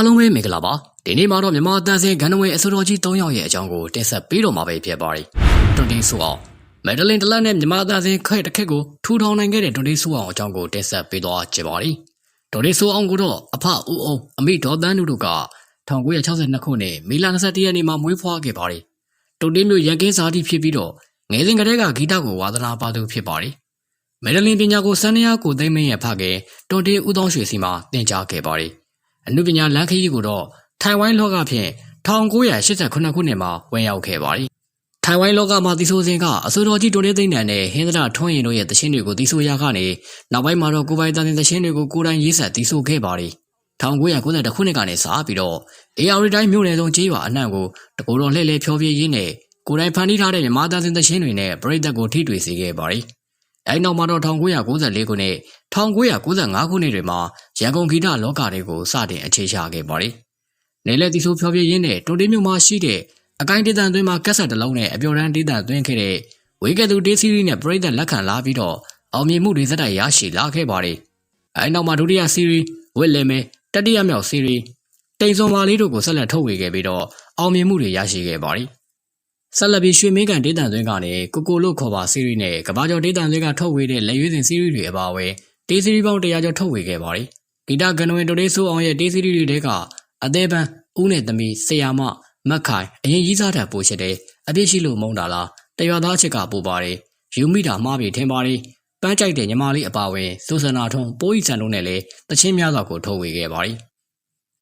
အားလုံးပဲမင်္ဂလာပါဒီနေ့မှာတော့မြန်မာတန်စင်ဂန်နဝေအစိုးရကြီး3ယောက်ရဲ့အကြောင်းကိုတင်ဆက်ပေးတော့မှာပဲဖြစ်ပါတယ်တွန်တီဆိုအောင်မက်ဒလင်တလက်နဲ့မြန်မာတန်စင်ခက်တစ်ခက်ကိုထူထောင်နိုင်ခဲ့တဲ့တွန်တီဆိုအောင်အကြောင်းကိုတင်ဆက်ပေးသွားကြပါမယ်တွန်တီဆိုအောင်ကတော့အဖဦးအောင်အမိဒေါ်တန်းတို့က1962ခုနှစ်မေလ21ရက်နေ့မှာမွေးဖွားခဲ့ပါတယ်တွန်တီမျိုးရန်ကင်းစာတိဖြစ်ပြီးတော့ငယ်စဉ်ကတည်းကဂီတကိုဝါသနာပါသူဖြစ်ပါတယ်မက်ဒလင်ပညာကိုစန်းရကိုသိမ့်မင်းရဲ့ဖခင်တွန်တီဦးသောင်းရွှေစီမှာသင်ကြားခဲ့ပါတယ်အနုပညာလမ်းခရီးကိုတော့ထိုင်ဝမ်လောကဖြင့်1989ခုနှစ်မှာဝင်ရောက်ခဲ့ပါတယ်။ထိုင်ဝမ်လောကမှာတည်ဆိုစဉ်ကအစိုးရကြီးတိုနေသိန်းနံနဲ့ဟင်းသရထွန်းရင်တို့ရဲ့သချင်းတွေကိုတည်ဆိုရကနေနောက်ပိုင်းမှာတော့ကိုပိုင်တန်တဲ့သချင်းတွေကိုကိုယ်တိုင်ရေးဆက်တည်ဆိုခဲ့ပါတယ်။1992ခုနှစ်ကနေစပြီးတော့ AR တိုင်းမြို့နယ်ဆုံးကြေးရွာအနှံ့ကိုတကူတော်လှည့်လည်ဖြောပြရင်းနဲ့ကိုယ်တိုင်ဖန်တီးထားတဲ့မြန်မာတန်တဲ့သချင်းတွေနဲ့ပရိသတ်ကိုထိတွေ့စေခဲ့ပါတယ်။အဲဒီနောက်မှာတော့1994ခုနှစ်1995ခုနှစ်တွေမှာရန်ကုန်ဂီတလောကတွေကိုစတင်အခြေချခဲ့ပါတယ်။နယ်လက်တီဆိုဖြောပြရင်းနဲ့တွန်တေးမြို့မှာရှိတဲ့အကိုင်းဒေသအတွင်းမှာကက်ဆက်တစ်လုံးနဲ့အပျော်တမ်းဒေသအတွင်းခဲ့တဲ့ဝေကတူတေးစီရီနဲ့ပရိသတ်လက်ခံလာပြီးတော့အောင်မြင်မှုတွေစတိုက်ရရှိလာခဲ့ပါတယ်။အဲဒီနောက်မှာဒုတိယစီရီဝစ်လင်မဲတတိယမြောက်စီရီတိမ်စုံပါလေးတို့ကိုဆက်လက်ထုတ်ဝေခဲ့ပြီးတော့အောင်မြင်မှုတွေရရှိခဲ့ပါတယ်။ဆက်လက်ပြီးရွှေမင်းကန်ဒေသအတွင်းကနေကိုလို့ခေါ်ပါစီရီနဲ့ကဘာကျော်ဒေသအတွင်းကထုတ်ဝေတဲ့လက်ရွေးစင်စီရီတွေအပါအဝင်တေးစီရီပေါင်း100ကျော်ထုတ်ဝေခဲ့ပါတယ်။ဂီတဂန်နဝင်တိုတေးဆိုအောင်ရဲ့တေးစီရီတွေကအသေးပန်းဦးနဲ့သမီးဆရာမမက်ခိုင်အရင်ကြီးစားတဲ့ပို့ချက်တဲ့အပြစ်ရှိလို့မုန်းတာလားတရွာသားချစ်ကပို့ပါတယ်ယူမိတာမှားပြီးထင်ပါတယ်ပန်းကြိုက်တဲ့ညီမလေးအပါအဝင်စိုးစနာထုံးပိုးဤဆန်တို့နဲ့လည်းတချင်းများစွာကိုထုတ်ဝေခဲ့ပါတယ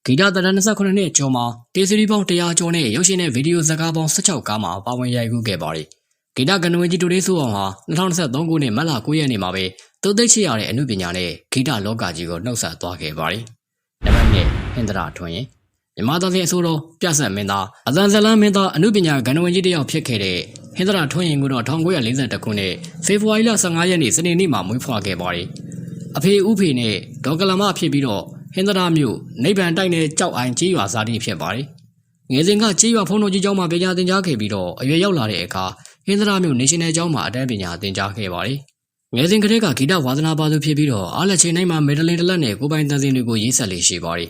်ဂီတတရ29နှစ်ကျော်မှာတေးစီရီပေါင်း100ကျော်နဲ့ရုပ်ရှင်နဲ့ဗီဒီယိုဇာတ်ကားပေါင်း16ကားမှာပါဝင်ရိုက်ကူးခဲ့ပါတယ်ဂီတဂန်နဝင်ကြီးတိုတေးဆိုအောင်ဟာ2023ခုနှစ်မတ်လ9ရက်နေ့မှာပဲသူသိချရတဲ့အမှုပညာနဲ့ဂီတလောကကြီးကိုနှုတ်ဆက်သွားခဲ့ပါတယ်နံပါတ်1ဟင်္ဒရာထွန်းရင်မြန်မာသားစဉ်အစိုးရပြဆက်မင်းသားအသံဇလန်းမင်းသားအနုပညာဂန်နဝင်ကြီးတယောက်ဖြစ်ခဲ့တဲ့ဟင်္ဒရာထွန်းရင်ကတော့1942ခုနှစ်ဖေဖော်ဝါရီလ15ရက်နေ့စနေနေ့မှာမွေးဖွားခဲ့ပါတယ်အဖေဦးဖေနဲ့ဒေါကလမဖြစ်ပြီးတော့ဟင်္ဒရာမြို့နိဗ္ဗာန်တိုက်နယ်ကြောက်အိုင်ကြေးရွာဇာတိဖြစ်ပါတယ်ငယ်စဉ်ကကြေးရွာဖုံးတော်ကြီးကျောင်းမှာပညာသင်ကြားခဲ့ပြီးတော့အရွယ်ရောက်လာတဲ့အခါဟင်္ဒရာမြို့ National ကျောင်းမှာအတန်းပညာသင်ကြားခဲ့ပါတယ်ငယ်စဉ်ကတည်းကဂီတဝါသနာပါသူဖြစ်ပြီးတော့အားလက်ချိန်တိုင်းမှာမက်ဒလင်တလက်နဲ့ကိုပိုင်တန်စင်တွေကိုရေးဆက်လေးရှိပါတယ်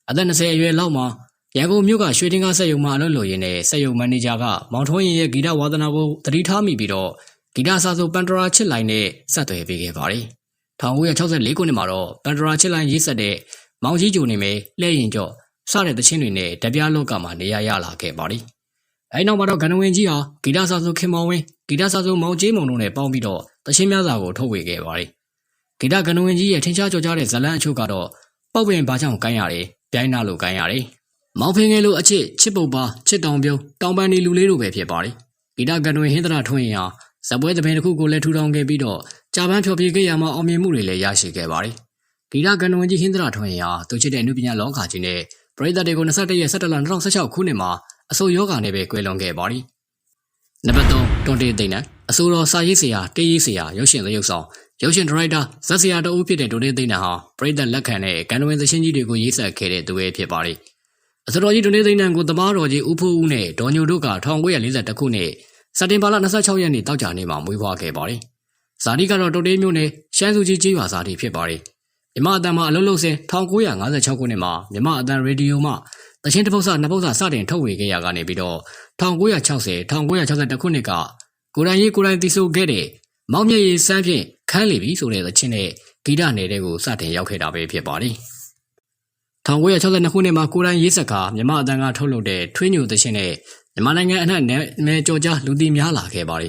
အသက်20အရွယ်လောက်မှာရန်ကုန်မြို့ကရွှေတင်ကားစက်ရုံမှာအလုပ်လုပ်ရင်းနဲ့စက်ရုံမန်နေဂျာကမောင်ထွန်းရင်ရဲ့ဂီတဝါသနာကိုသတိထားမိပြီးတော့ဂီတစာဆိုပန်တရာချစ်လိုင်းနဲ့ဆက်သွယ်ပေးခဲ့ပါတယ်1964ခုနှစ်မှာတော့ပန်တရာချစ်လိုင်းရေးဆက်တဲ့မောင်ကြီးကျိုနေမယ်လှဲ့ရင်ကျော့စတဲ့သချင်းတွေနဲ့တပြားလောကမှာနေရာရလာခဲ့ပါတယ်အဲဒီနောက်မှာတော့ဂန်နဝင်ကြီးဟာဂီတစာဆိုခင်မောင်ဝင်းဂီတစာဆိုမောင်ကြီးမုံတို့နဲ့ပေါင်းပြီးတော့သချင်းများစွာကိုထုတ်ဝေခဲ့ပါတယ်ဂီတဂန်နဝင်ကြီးရဲ့ထင်ရှားကျော်ကြားတဲ့ဇလန်းအချို့ကတော့ပောက်ပင်ဘာကြောင့်ကိုင်းရတယ်ပြိုင်းနာလို့ကိုင်းရတယ်မောင်ဖင်ငယ်လိုအချစ်ချစ်ပုတ်ပါချစ်တောင်ပြုံးတောင်ပန်ဒီလူလေးတို့ပဲဖြစ်ပါတယ်ဂီတဂန်နဝင်ဟင်္ဒရာထွန်းရင်ဟာဇပွဲသဘင်တစ်ခုကိုလည်းထူထောင်ခဲ့ပြီးတော့ကြာပန်းဖြောပြခဲ့ရမှာအောင်မြင်မှုတွေလည်းရရှိခဲ့ပါတယ်ဂီတဂန်နဝင်ကြီးဟင်္ဒရာထွန်းရင်ဟာသူချစ်တဲ့အနုပညာလောကကြီးနဲ့ပရိသတ်တွေကို21ရက်17လ2016ခုနှစ်မှာအဆိုယောဂါနဲ့ပဲကွယ်လွန်ခဲ့ပါတယ်နံပါတ်3တွန်တေးသိန်းနံအဆိုတော်စာရေးဆရာတေးရေးဆရာရုပ်ရှင်သရုပ်ဆောင်ရုပ်ရှင်ဒါရိုက်တာဇက်ဆရာတဦးဖြစ်တဲ့တွန်တေးသိန်းနံဟာပရိသတ်လက်ခံတဲ့ဂန်နဝင်သချင်းကြီးတွေကိုရေးဆက်ခဲ့တဲ့သူပဲဖြစ်ပါတယ်အဆိုတော်ကြီးတွန်တေးသိန်းနံကိုသမားတော်ကြီးဦးဖိုးဦးနဲ့ဒေါ်ညိုတို့က1942ခုနှစ်စက်တင်ဘာလ26ရက်နေ့တောက်ကြနေ့မှာမွေးဖွားခဲ့ပါတယ်ဇာတိကတော့တွန်တေးမျိုးနဲ့ရှမ်းစုကြီးကျေးရွာဇာတိဖြစ်ပါတယ်မြမအတန်မှာအလုပ်လုပ်စဉ်1956ခုနှစ်မှာမြမအတန်ရေဒီယိုမှတချင်းတစ်ပုဒ်စနှစ်ပုဒ်စစတင်ထုတ်ဝေခဲ့ရကနေပြီးတော့1960 1962ခုနှစ်ကကိုရိုင်းရေးကိုရိုင်းတီဆိုခဲ့တဲ့မောင်မြတ်ရေးစမ်းဖြင့်ခန်းလေပြီဆိုတဲ့သချင်းနဲ့ဂီတနယ်တဲ့ကိုစတင်ရောက်ခဲ့တာပဲဖြစ်ပါတယ်1962ခုနှစ်မှာကိုရိုင်းရေးဆက်ကမြမအတန်ကထုတ်လုပ်တဲ့ထွေးညိုသချင်းနဲ့မြန်မာနိုင်ငံအနှံ့နယ်ကြော်ကြားလူသိများလာခဲ့ပါတယ်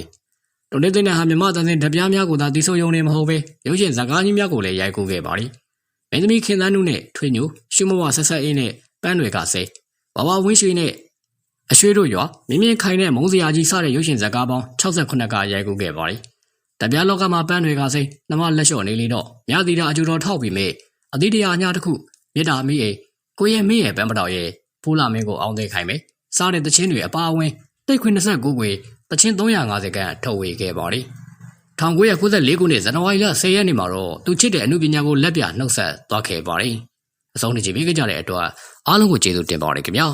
တွန်တေးသိန်းနံဟာမြမအတန်စဉ်ဓပြားများကိုသာတီဆိုရုံနဲ့မဟုတ်ပဲရုပ်ရှင်ဇာတ်ကားကြီးများကိုလည်းရိုက်ကူးခဲ့ပါတယ်မင်းသမီးခင်သန်းနုနဲ့ထွေးညိုရှုမဝဆက်ဆက်အေးနဲ့ပန်းတွေကစိဝဝဝင်းရွှေနဲ့အရွှေတို့ရွာမင်းမြင့်ခိုင်နဲ့မုံစရာကြီးစတဲ့ရုပ်ရှင်ဇာတ်ကားပေါင်း68ကရိုက်ကူးခဲ့ပါတယ်တပြားလောကမှာပန်းတွေကစိနှမလက်လျှော့နေလေတော့မြသီတာအကျိုးတော်ထောက်ပြီးမဲ့အတိတရားအညာတစ်ခုမြစ်တာမီးရဲ့ကိုရဲ့မင်းရဲ့ပန်းပတော်ရဲ့ဖိုးလာမင်းကိုအောင်သိခိုင်မယ်စားတဲ့တချင်းတွေအပါအဝင်တိတ်ခွင်29ခွေတချင်း350ခန့်ထုတ်ဝေခဲ့ပါတယ်1994ခုနှစ်ဇန်နဝါရီလ10ရက်နေ့မှာတော့သူချစ်တဲ့အမှုပညာကိုလက်ပြနှုတ်ဆက်သွားခဲ့ပါတယ်အဆုံးထိကြည့်ပေးကြတဲ့အတွက်အားလုံးကိုကျေးဇူးတင်ပါတယ်ခင်ဗျာ